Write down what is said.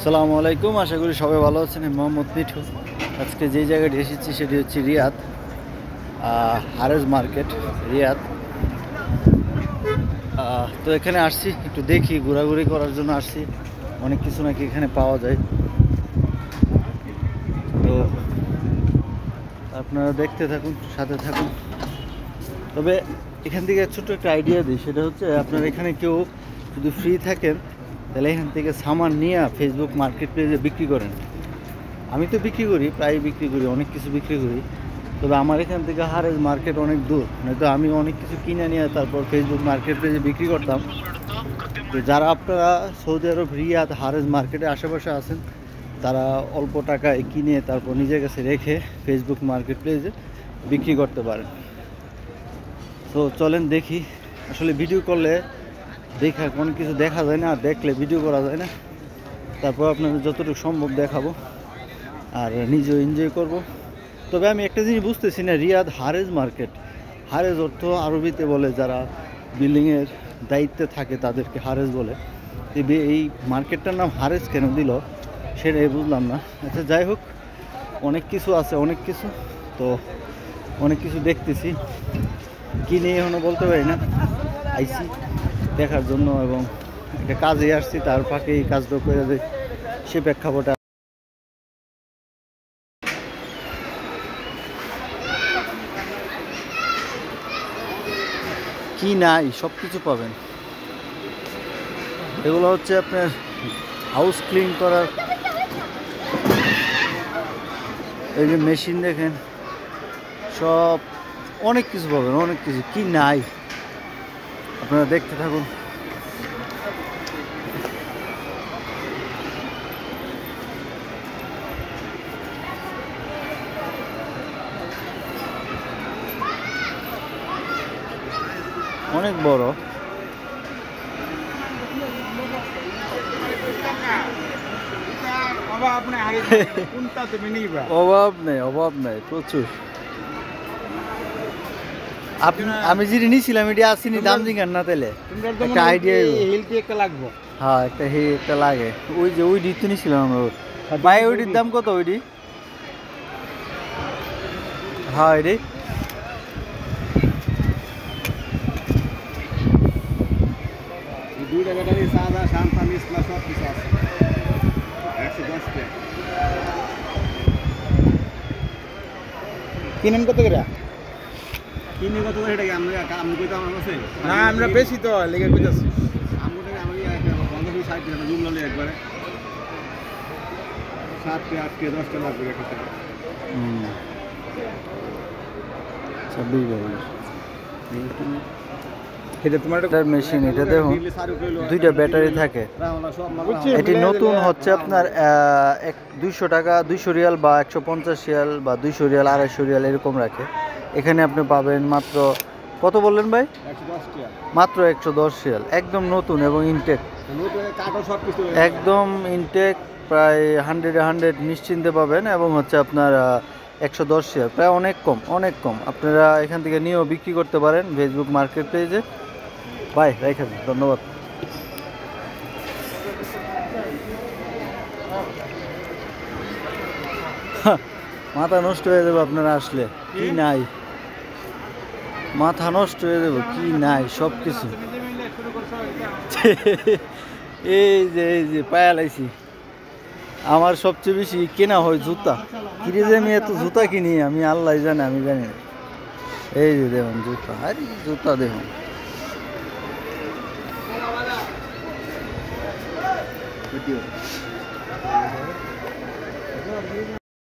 আসসালামু আলাইকুম, আশা করি সবাই ভালো আছেন। আমি মোহাম্মদ মিঠু। আজকে যেই জায়গাটি এসেছি সেটি হচ্ছে রিয়াদ, হারেজ মার্কেট, রিয়াদ। তো এখানে আসছি একটু দেখি, ঘোরাঘুরি করার জন্য আসছি। অনেক কিছু নাকি এখানে পাওয়া যায়, তো আপনারা দেখতে থাকুন, সাথে থাকুন। তবে এখান থেকে ছোট্ট একটা আইডিয়া দিই, সেটা হচ্ছে আপনারা এখানে কেউ যদি ফ্রি থাকেন তাহলে এখান থেকে সামান নিয়ে ফেসবুক মার্কেট প্লেসে বিক্রি করেন। আমি তো বিক্রি করি, প্রায় বিক্রি করি, অনেক কিছু বিক্রি করি। তবে আমার এখান থেকে হারেজ মার্কেট অনেক দূর, নয়তো আমি অনেক কিছু কিনে নিয়ে তারপর ফেসবুক মার্কেট প্লেসে বিক্রি করতাম। তো যারা আপনারা সৌদি আরব রিয়াদ হারেজ মার্কেটের আশেপাশে আছেন, তারা অল্প টাকায় কিনে তারপর নিজের কাছে রেখে ফেসবুক মার্কেট প্লেসে বিক্রি করতে পারেন। তো চলেন দেখি। আসলে ভিডিও করলে কোনো কিছু দেখা যায় না, আর দেখলে ভিডিও করা যায় না। তারপর আপনাদের যতটুকু সম্ভব দেখাবো আর নিজেও এনজয় করব। তবে আমি একটা জিনিস বুঝতেছি না, রিয়াদ হারেজ মার্কেট, হারেজ অর্থ আরবিতে বলে যারা বিল্ডিংয়ের দায়িত্বে থাকে তাদেরকে হারেজ বলে। এই মার্কেটটার নাম হারেজ কেন দিল সেটাই বুঝলাম না। আচ্ছা, যাই হোক, অনেক কিছু আছে, অনেক কিছু তো অনেক কিছু দেখতেছি, কী নিয়ে এখনও বলতে পারি না। আইসি দেখার জন্য এবং একটা কাজে আসছি, তার ফাঁকে এই কাজটা করে দেয়, সে প্রেক্ষাপটে কি নাই সব কিছু পাবেন। এগুলো হচ্ছে আপনার হাউস ক্লিন করার এই যে মেশিন, দেখেন সব অনেক কিছু পাবেন, অনেক কিছু। কি নাই আপনারা দেখতে থাকুন। অনেক বড়, অভাব নেই, অভাব নেই, প্রচুর। আমি যেটি নিয়েছিলাম এটি আসিনি, দাম দিন না তাহলে একটা আইডিয়া লাগবে। হ্যাঁ, একটা লাগে। ওই যে ওই ডিট নিয়েছিলাম আমরা। ভাই ওইটির দাম কত? ওইটি হ্যাঁ, এটি দুইটা ব্যাটারি সাদা শান্তা মিসলা সব কিছু আছে 110 টাকা। কিনেন কত করে? কিনে কত করে? এটা আমি কইতে আমার কাছে না, আমরা বেশি তো লেগে কইতাছি। আমরা আমি একটা বন্ধ করে 60 টাকা জুম ললে একবারে 7 কে 8 কে 10 টাকা লাগবে একটা। 26 এটা তোমার মেশিন। এটা দেখুন দুইটা ব্যাটারি থাকে। এটি নতুন হচ্ছে আপনার 200 টাকা, 200 রিয়াল বা 150 রিয়াল বা 200 রিয়াল, 250 রিয়াল এরকম রাখে। এখানে আপনি পাবেন মাত্র কত বললেন ভাই? 110 টাকা, মাত্র 110 রিয়াল। একদম নতুন এবং ইনটেক, একদম ইনটেক, প্রায় 100 নিশ্চিন্তে পাবেন। এবং হচ্ছে আপনার 110 রিয়াল, প্রায় অনেক কম, অনেক কম। আপনারা এখান থেকে নিয়েও বিক্রি করতে পারেন ফেসবুক মার্কেট পেজে। ভাই রাখেন, ধন্যবাদ। মাথা নষ্ট হয়ে যাবে আপনারা আসলে। কি নাই, মাথা নষ্ট হয়ে যাবে। কি নাই সব কিছু। এই যে পায়া লাইছি। আমার সবচেয়ে বেশি কেনা হয় জুতা। কিনে যে আমি এত জুতা কিনি, আমি আল্লাহ জানে, আমি জানি না। এই যে দেখুন জুতা, আরে জুতা দেখুন।